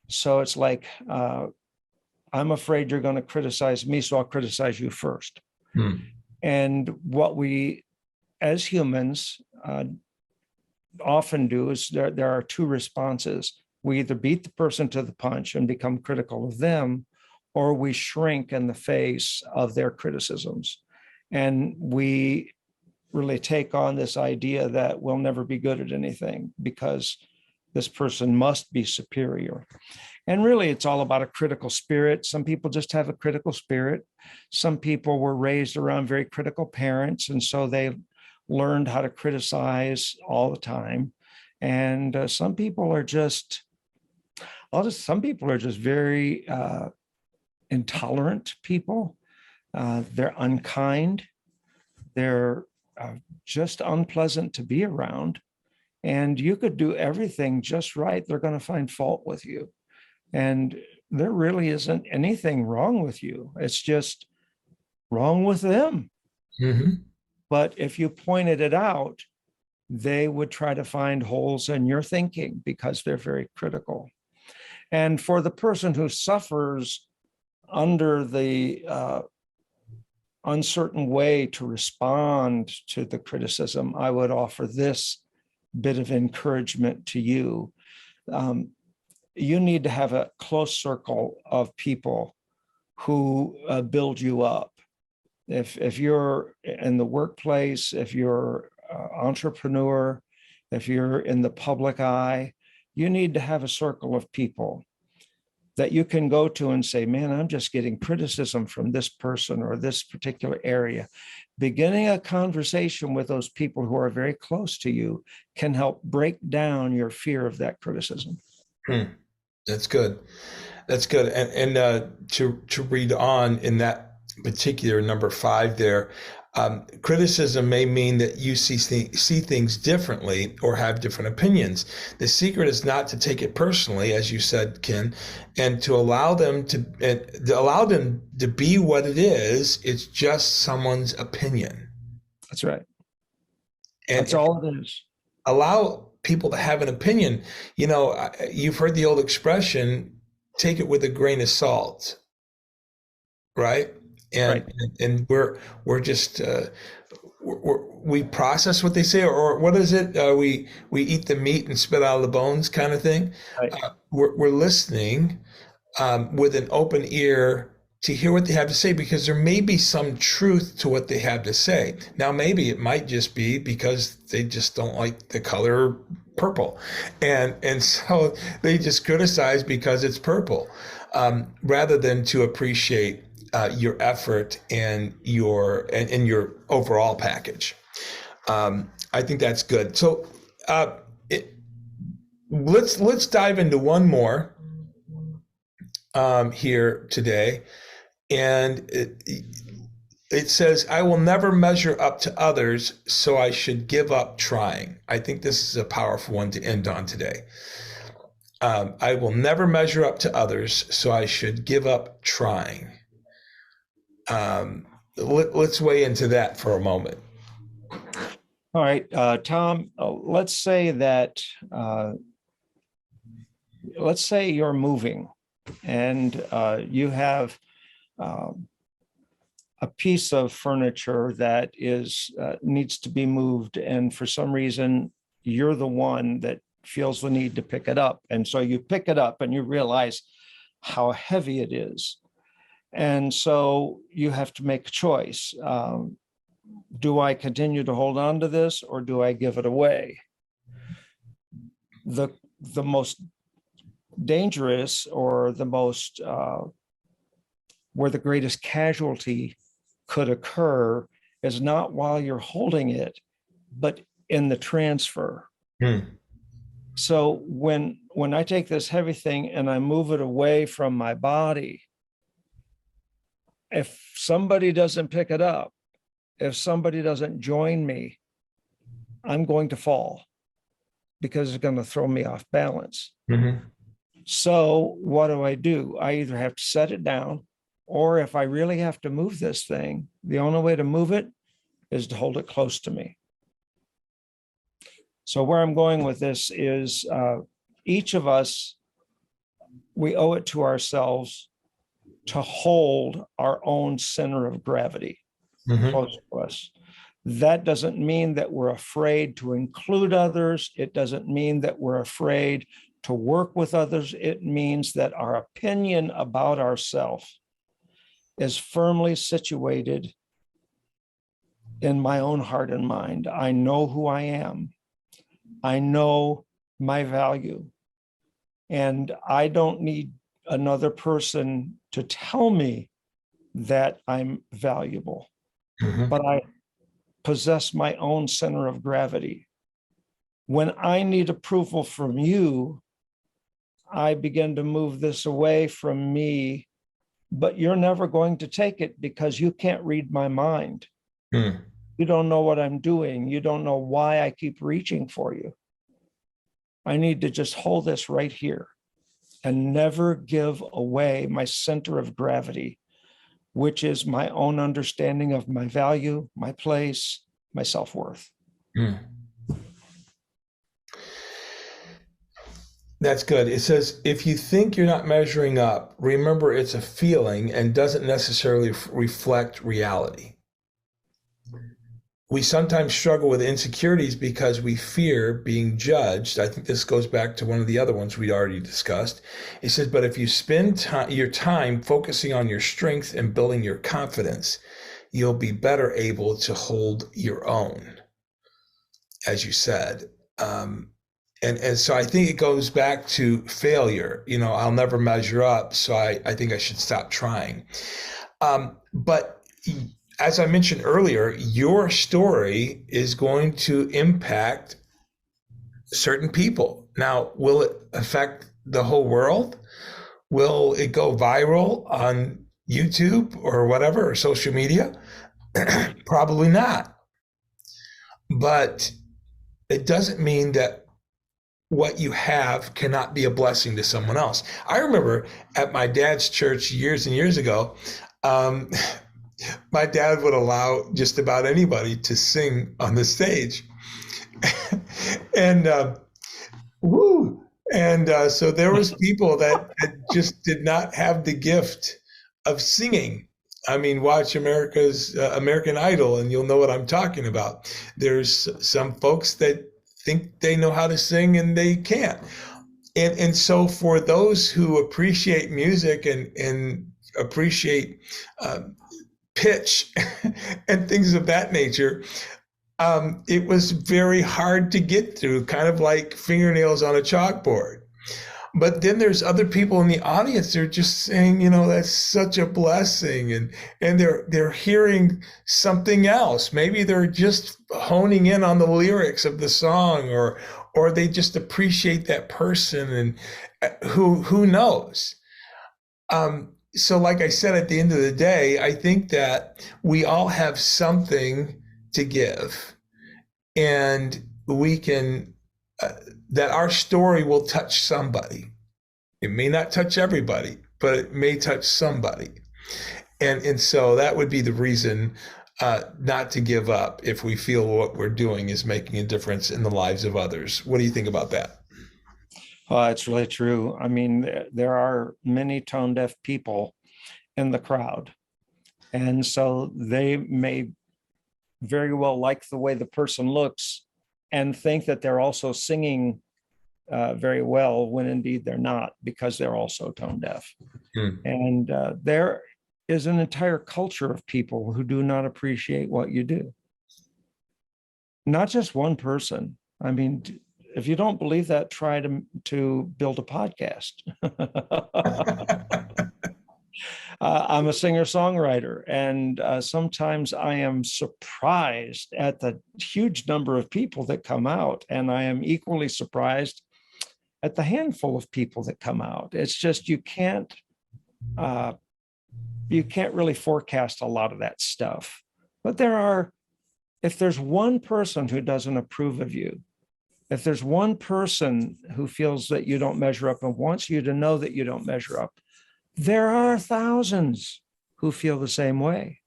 So it's like, I'm afraid you're going to criticize me, so I'll criticize you first. And what we, as humans, often do is there are two responses. We either beat the person to the punch and become critical of them, or we shrink in the face of their criticisms. And we really take on this idea that we'll never be good at anything because this person must be superior. And really, it's all about a critical spirit. Some people just have a critical spirit. Some people were raised around very critical parents, and so they learned how to criticize all the time. And some people are just very intolerant people. They're unkind. They're just unpleasant to be around. And you could do everything just right, they're going to find fault with you. And there really isn't anything wrong with you. It's just wrong with them. But if you pointed it out, they would try to find holes in your thinking because they're very critical. And for the person who suffers under the uncertain way to respond to the criticism, I would offer this bit of encouragement to you. You need to have a close circle of people who build you up. If you're in the workplace, if you're an entrepreneur, if you're in the public eye, you need to have a circle of people that you can go to and say, man, I'm just getting criticism from this person or this particular area. Beginning a conversation with those people who are very close to you can help break down your fear of that criticism. That's good. That's good. And to read on in that particular number 5 there, criticism may mean that you see things differently or have different opinions. The secret is not to take it personally, as you said, Ken, and to allow them to be what it is. It's just someone's opinion. That's right. And that's all it is. Allow people to have an opinion. You've heard the old expression, take it with a grain of salt, right? And we're just we process what they say, or what is it? We eat the meat and spit out the bones, kind of thing. Right. We're listening with an open ear to hear what they have to say, because there may be some truth to what they have to say. Now, maybe it might just be because they just don't like the color purple, and so they just criticize because it's purple, rather than to appreciate your effort and your overall package. I think that's good. So let's dive into one more here today, and it says, I will never measure up to others, so I should give up trying. I think this is a powerful one to end on today. I will never measure up to others, so I should give up trying. Let's weigh into that for a moment. All right, Tom, let's say that, let's say you're moving and you have a piece of furniture that needs to be moved. And for some reason, you're the one that feels the need to pick it up. And so you pick it up and you realize how heavy it is. And so you have to make a choice. Do I continue to hold on to this or do I give it away? The most dangerous, or the most, where the greatest casualty could occur, is not while you're holding it, but in the transfer. So when I take this heavy thing and I move it away from my body, if somebody doesn't pick it up, if somebody doesn't join me, I'm going to fall because it's going to throw me off balance. So what do? I either have to set it down, or if I really have to move this thing, the only way to move it is to hold it close to me. So where I'm going with this is each of us, we owe it to ourselves to hold our own center of gravity close to us. That doesn't mean that we're afraid to include others. It doesn't mean that we're afraid to work with others. It means that our opinion about ourselves is firmly situated in my own heart and mind. I know who I am. I know my value. And I don't need another person to tell me that I'm valuable, but I possess my own center of gravity. When I need approval from you, I begin to move this away from me, but you're never going to take it because you can't read my mind. You don't know what I'm doing. You don't know why I keep reaching for you. I need to just hold this right here and never give away my center of gravity, which is my own understanding of my value, my place, my self-worth. That's good. It says, if you think you're not measuring up, remember it's a feeling and doesn't necessarily reflect reality. We sometimes struggle with insecurities because we fear being judged. I think this goes back to one of the other ones we already discussed. It says, but if you spend your time focusing on your strength and building your confidence, you'll be better able to hold your own, as you said. And so I think it goes back to failure. You know, I'll never measure up, so I think I should stop trying. But as I mentioned earlier, your story is going to impact certain people. Now, will it affect the whole world? Will it go viral on YouTube or whatever, or social media? Probably not. But it doesn't mean that what you have cannot be a blessing to someone else. I remember at my dad's church years and years ago, my dad would allow just about anybody to sing on the stage. And so there was people that just did not have the gift of singing. I mean, watch American Idol and you'll know what I'm talking about. There's some folks that think they know how to sing and they can't. And so for those who appreciate music and appreciate pitch and things of that nature, it was very hard to get through, kind of like fingernails on a chalkboard. But then there's other people in the audience, they're just saying, you know, that's such a blessing, and they're hearing something else. Maybe they're just honing in on the lyrics of the song, or they just appreciate that person, and who knows. so like I said, at the end of the day, I think that we all have something to give, and we can, that our story will touch somebody. It may not touch everybody, but it may touch somebody. And so that would be the reason not to give up if we feel what we're doing is making a difference in the lives of others. What do you think about that? It's really true. I mean, there are many tone deaf people in the crowd. And so they may very well like the way the person looks and think that they're also singing very well, when indeed they're not, because they're also tone deaf. And there is an entire culture of people who do not appreciate what you do. Not just one person. I mean, if you don't believe that, try to build a podcast. I'm a singer-songwriter, and sometimes I am surprised at the huge number of people that come out, and I am equally surprised at the handful of people that come out. It's just you can't really forecast a lot of that stuff. But if there's one person who doesn't approve of you, if there's one person who feels that you don't measure up and wants you to know that you don't measure up, there are thousands who feel the same way.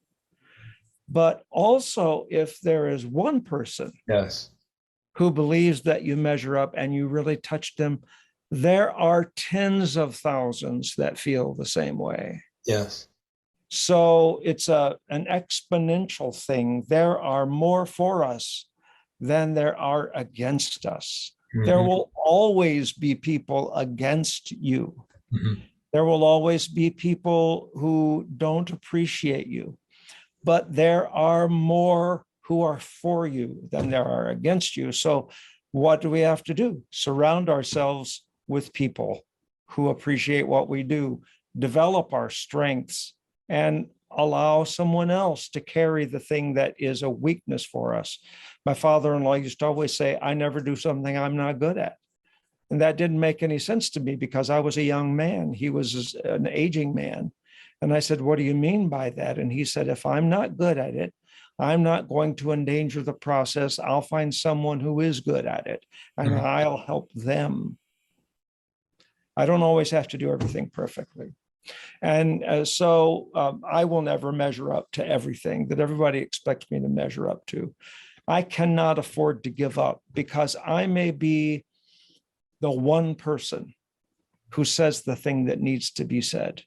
But also, if there is one person Yes. who believes that you measure up and you really touched them, there are tens of thousands that feel the same way. Yes. So it's an exponential thing. There are more for us than there are against us. Mm-hmm. There will always be people against you. Mm-hmm. There will always be people who don't appreciate you, but there are more who are for you than there are against you. So what do we have to do? Surround ourselves with people who appreciate what we do, develop our strengths, and allow someone else to carry the thing that is a weakness for us. My father-in-law used to always say, I never do something I'm not good at. And that didn't make any sense to me because I was a young man. He was an aging man. And I said, what do you mean by that? And he said, if I'm not good at it, I'm not going to endanger the process. I'll find someone who is good at it, and I'll help them. I don't always have to do everything perfectly. And so I will never measure up to everything that everybody expects me to measure up to. I cannot afford to give up because I may be the one person who says the thing that needs to be said.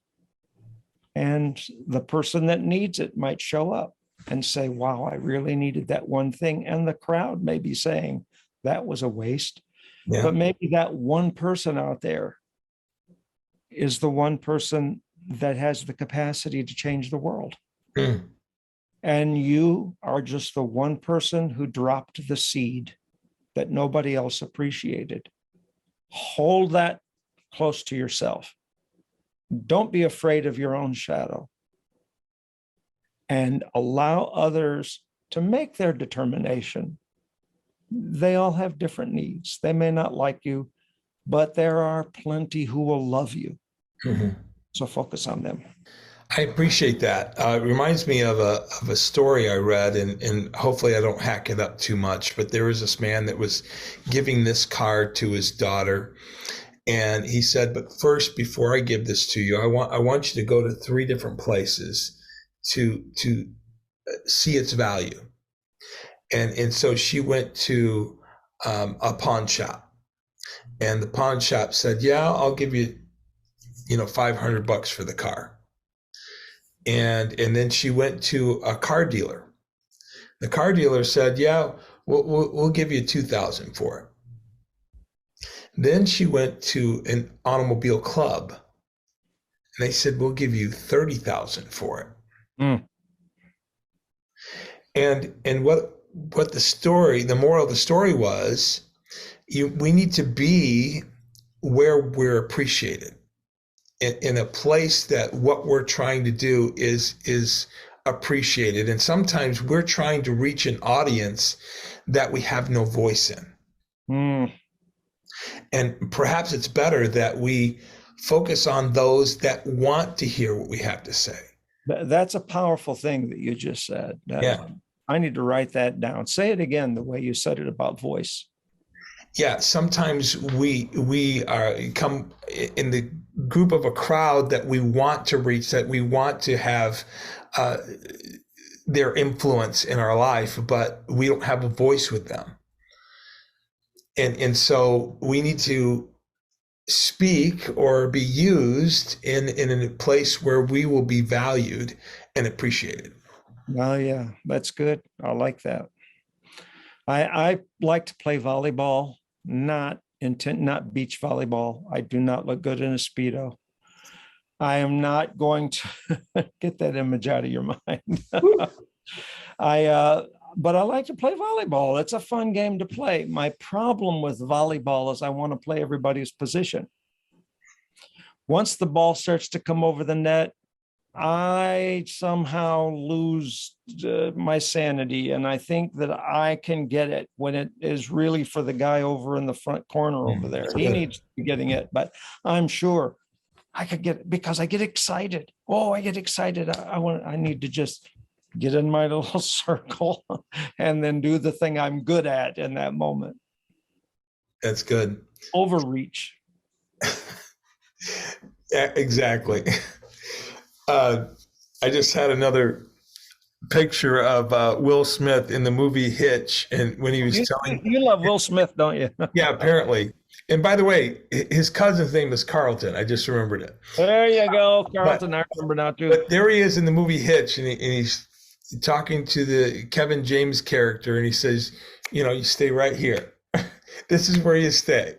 And the person that needs it might show up and say, wow, I really needed that one thing. And the crowd may be saying that was a waste. Yeah. But maybe that one person out there is the one person that has the capacity to change the world. And you are just the one person who dropped the seed that nobody else appreciated. Hold that close to yourself. Don't be afraid of your own shadow, and allow others to make their determination. They all have different needs. They may not like you, but there are plenty who will love you. So focus on them. I appreciate that. It reminds me of a story I read, and hopefully I don't hack it up too much, but there was this man that was giving this card to his daughter. And he said, but first, before I give this to you, I want you to go to 3 different places to see its value. And so she went to a pawn shop, and the pawn shop said, yeah, I'll give you, $500 for the car. And then she went to a car dealer. The car dealer said, yeah, we'll give you $2,000 for it. Then she went to an automobile club, and they said, we'll give you $30,000 for it. And what the moral of the story was, we need to be where we're appreciated, in a place that what we're trying to do is appreciated. And sometimes we're trying to reach an audience that we have no voice in. And perhaps it's better that we focus on those that want to hear what we have to say. That's a powerful thing that you just said. Yeah. I need to write that down. Say it again the way you said it about voice. Yeah, sometimes we are come in the group of a crowd that we want to reach, that we want to have their influence in our life, but we don't have a voice with them. And so we need to speak or be used in a place where we will be valued and appreciated. Oh yeah, that's good. I like that. I like to play volleyball, not beach volleyball. I do not look good in a Speedo. I am not going to get that image out of your mind. But I like to play volleyball. It's a fun game to play. My problem with volleyball is I want to play everybody's position. Once the ball starts to come over the net, I somehow lose my sanity, and I think that I can get it when it is really for the guy over in the front corner over there. He needs to be getting it, but I'm sure I could get it because I get excited. Oh, I get excited. I need to just get in my little circle and then do the thing I'm good at in that moment. That's good. Overreach. Yeah, exactly. I just had another picture of Will Smith in the movie Hitch, and when he was you love Will Smith, don't you? Yeah, apparently. And by the way, his cousin's name is Carlton. I just remembered it. There you go, Carlton. I remember now too. But there he is in the movie Hitch, and he's talking to the Kevin James character, and he says, you stay right here. This is where you stay.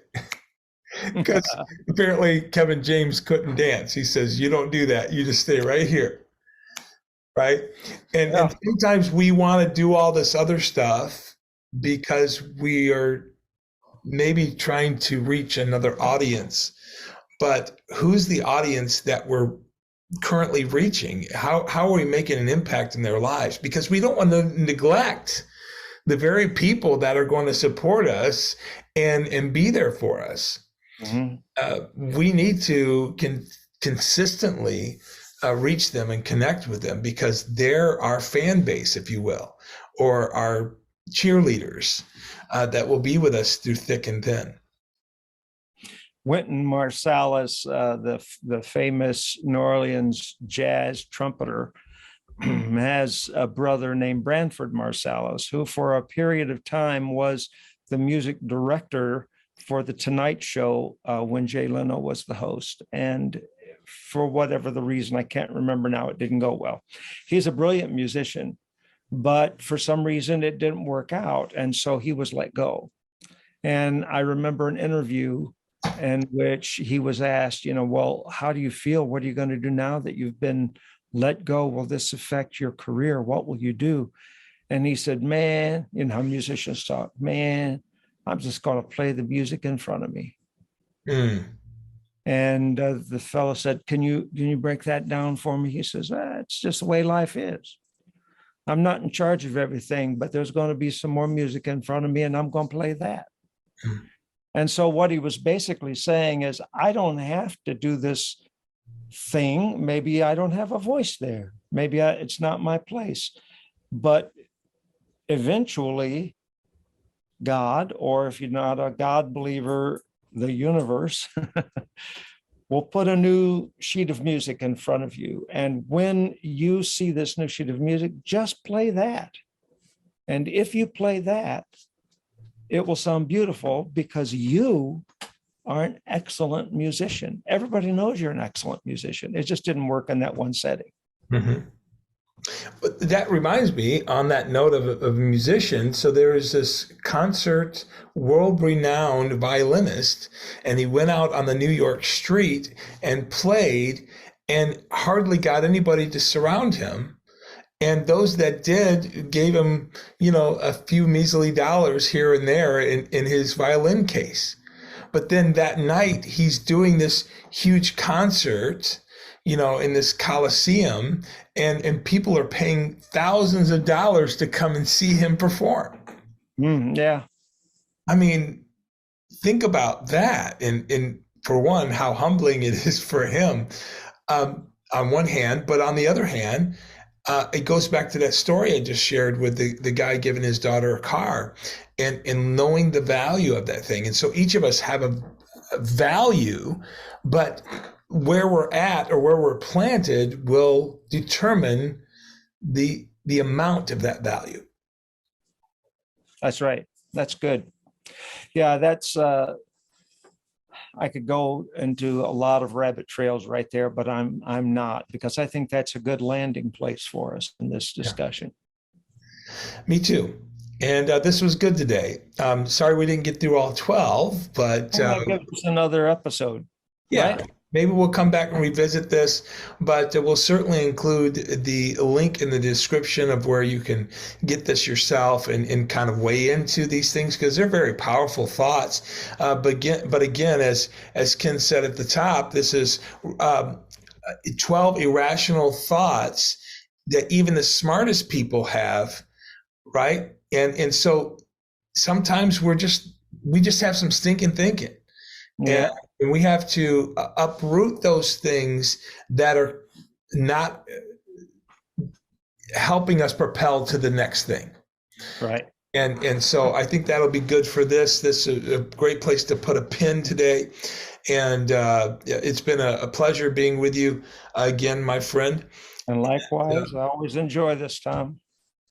Because apparently Kevin James couldn't dance. He says, you don't do that. You just stay right here. Right. And sometimes we want to do all this other stuff because we are maybe trying to reach another audience. But who's the audience that we're currently reaching? How are we making an impact in their lives? Because we don't want to neglect the very people that are going to support us and be there for us. Mm-hmm. We need to consistently reach them and connect with them because they're our fan base, if you will, or our cheerleaders that will be with us through thick and thin. Wynton Marsalis, the famous New Orleans jazz trumpeter, has a brother named Branford Marsalis, who for a period of time was the music director for The Tonight Show when Jay Leno was the host. And for whatever the reason, I can't remember now, it didn't go well. He's a brilliant musician, but for some reason it didn't work out. And so he was let go. And I remember an interview in which he was asked, well, how do you feel? What are you going to do now that you've been let go? Will this affect your career? What will you do? And he said, man, how musicians talk, man, I'm just going to play the music in front of me. Mm. And the fellow said, can you break that down for me? He says, it's just the way life is. I'm not in charge of everything, but there's going to be some more music in front of me and I'm going to play that. Mm. And so what he was basically saying is, I don't have to do this thing. Maybe I don't have a voice there. Maybe it's not my place. But eventually, God, or if you're not a God believer, the universe will put a new sheet of music in front of you. And when you see this new sheet of music, just play that. And if you play that, it will sound beautiful because you are an excellent musician. Everybody knows you're an excellent musician. It just didn't work in that one setting. Mm-hmm. But that reminds me, on that note of a musician, so there is this concert, world-renowned violinist, and he went out on the New York street and played and hardly got anybody to surround him. And those that did gave him, a few measly dollars here and there in his violin case. But then that night, he's doing this huge concert, in this Coliseum, and people are paying thousands of dollars to come and see him perform. Yeah. I mean, think about that. And for one, how humbling it is for him on one hand, but on the other hand, it goes back to that story I just shared with the guy giving his daughter a car and knowing the value of that thing. And so each of us have a value, but where we're at or where we're planted will determine the amount of that value. That's right. That's good. Yeah, that's I could go into a lot of rabbit trails right there, but I'm not, because I think that's a good landing place for us in this discussion. Yeah. Me too. And this was good today. Sorry we didn't get through all 12, but that gives us another episode. Yeah. Right? Maybe we'll come back and revisit this, but we'll certainly include the link in the description of where you can get this yourself and kind of weigh into these things, because they're very powerful thoughts. But again, as Ken said at the top, this is 12 irrational thoughts that even the smartest people have, right? And so sometimes we just have some stinking thinking. Yeah. And we have to uproot those things that are not helping us propel to the next thing. Right. And so I think that'll be good for this. This is a great place to put a pin today. And it's been a pleasure being with you again, my friend. And likewise, I always enjoy this, Tom.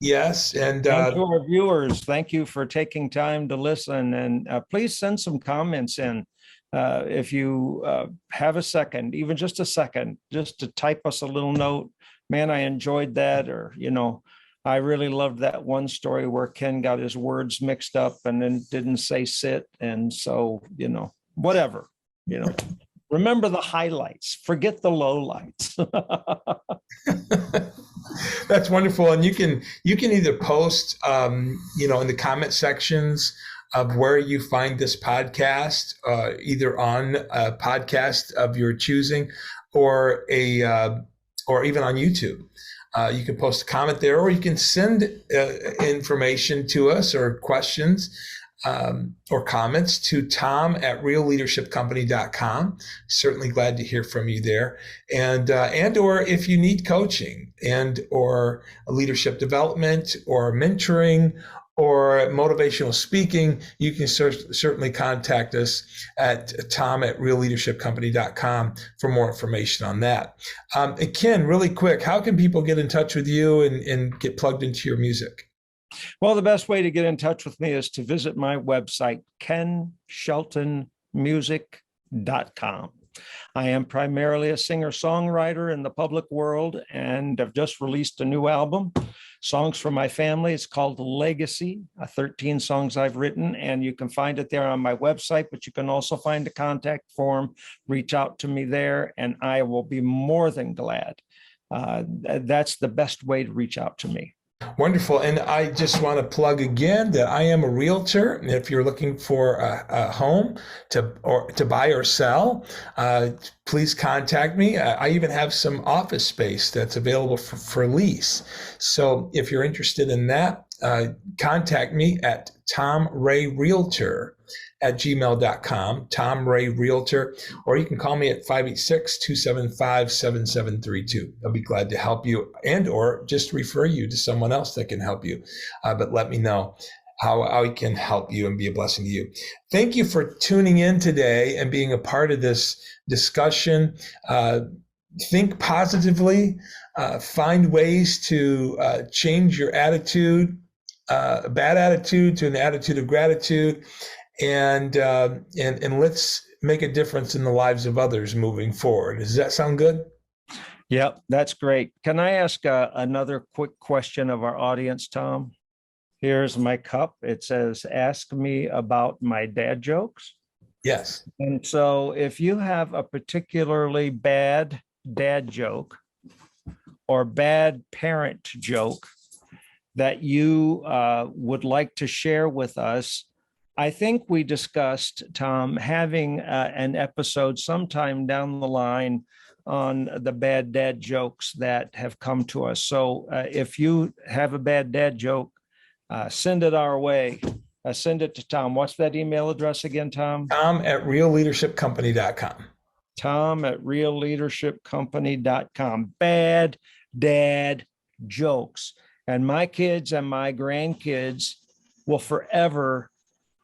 Yes. And to our viewers, thank you for taking time to listen. And please send some comments in. If you have a second, even just a second, just to type us a little note, man, I enjoyed that, or, I really loved that one story where Ken got his words mixed up and then didn't say sit. And so, whatever, remember the highlights, forget the lowlights. That's wonderful. And you can either post, in the comment sections of where you find this podcast, either on a podcast of your choosing, or or even on YouTube. You can post a comment there, or you can send information to us, or questions or comments to tom@realleadershipcompany.com. Certainly glad to hear from you there. And or if you need coaching or leadership development or mentoring or motivational speaking, you can certainly contact us at tom@realleadershipcompany.com for more information on that. And Ken, really quick, how can people get in touch with you and get plugged into your music? Well, the best way to get in touch with me is to visit my website, kensheltonmusic.com. I am primarily a singer-songwriter in the public world, and I've just released a new album, Songs for My Family. It's called Legacy, 13 songs I've written, and you can find it there on my website, but you can also find a contact form, reach out to me there, and I will be more than glad. That's the best way to reach out to me. Wonderful. And I just want to plug again that I am a realtor. And if you're looking for a home to buy or sell, please contact me. I even have some office space that's available for lease. So if you're interested in that, contact me at TomReaRealtor@gmail.com, TomReaRealtor, or you can call me at 586-275-7732. I'll be glad to help you or just refer you to someone else that can help you. But let me know how I can help you and be a blessing to you. Thank you for tuning in today and being a part of this discussion. Think positively, find ways to change your attitude, a bad attitude to an attitude of gratitude, and let's make a difference in the lives of others moving forward. Does that sound good? Yep, that's great. Can I ask another quick question of our audience, Tom? Here's my cup. It says, ask me about my dad jokes. Yes. And so if you have a particularly bad dad joke or bad parent joke that you would like to share with us, I think we discussed, Tom, having an episode sometime down the line on the bad dad jokes that have come to us. So if you have a bad dad joke, send it our way. Send it to Tom. What's that email address again, Tom? Tom@realleadershipcompany.com. Tom@realleadershipcompany.com. Bad dad jokes. And my kids and my grandkids will forever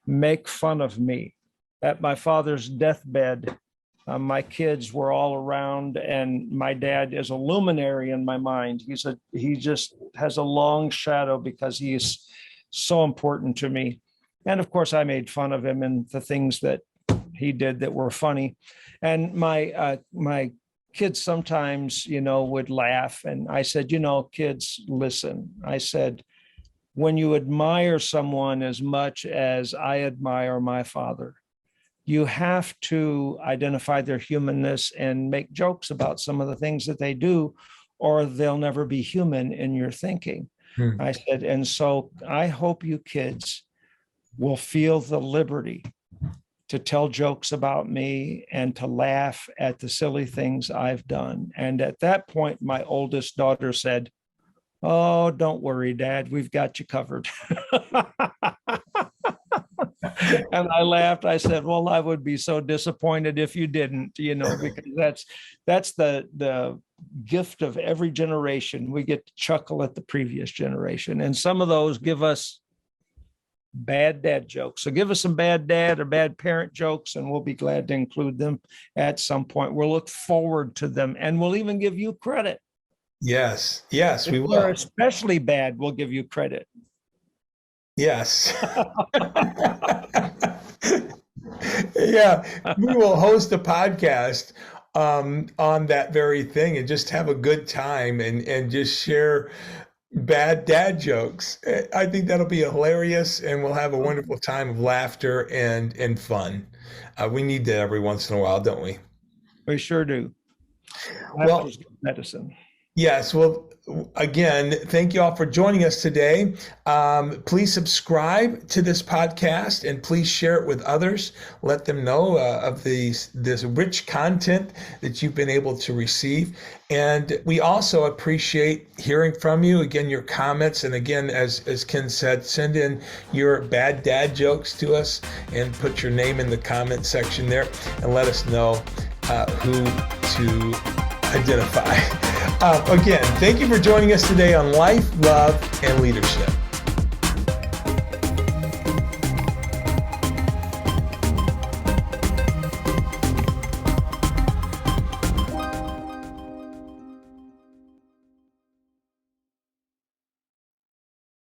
make fun of me. At my father's deathbed, my kids were all around, and my dad is a luminary in my mind. He just has a long shadow because he is so important to me. And of course, I made fun of him and the things that he did that were funny. And my kids sometimes, would laugh. And I said, kids, listen. I said, when you admire someone as much as I admire my father, you have to identify their humanness and make jokes about some of the things that they do, or they'll never be human in your thinking. I said, and so I hope you kids will feel the liberty to tell jokes about me and to laugh at the silly things I've done. And at that point, my oldest daughter said, "Oh, don't worry, Dad, we've got you covered." And I laughed. I said, "Well, I would be so disappointed if you didn't, because that's the gift of every generation. We get to chuckle at the previous generation. And some of those give us bad dad jokes. So give us some bad dad or bad parent jokes, and we'll be glad to include them at some point. We'll look forward to them, and we'll even give you credit. Yes, we will. If they're especially bad, we'll give you credit. Yes. Yeah, we will host a podcast on that very thing and just have a good time and just share bad dad jokes. I think that'll be hilarious, and we'll have a wonderful time of laughter and fun. We need that every once in a while, don't we? We sure do. Well, medicine. Yes. Well, again, thank you all for joining us today. Please subscribe to this podcast and please share it with others. Let them know of this rich content that you've been able to receive. And we also appreciate hearing from you. Again, your comments. And again, as Ken said, send in your bad dad jokes to us and put your name in the comment section there and let us know who to identify. Again, thank you for joining us today on Life, Love, and Leadership.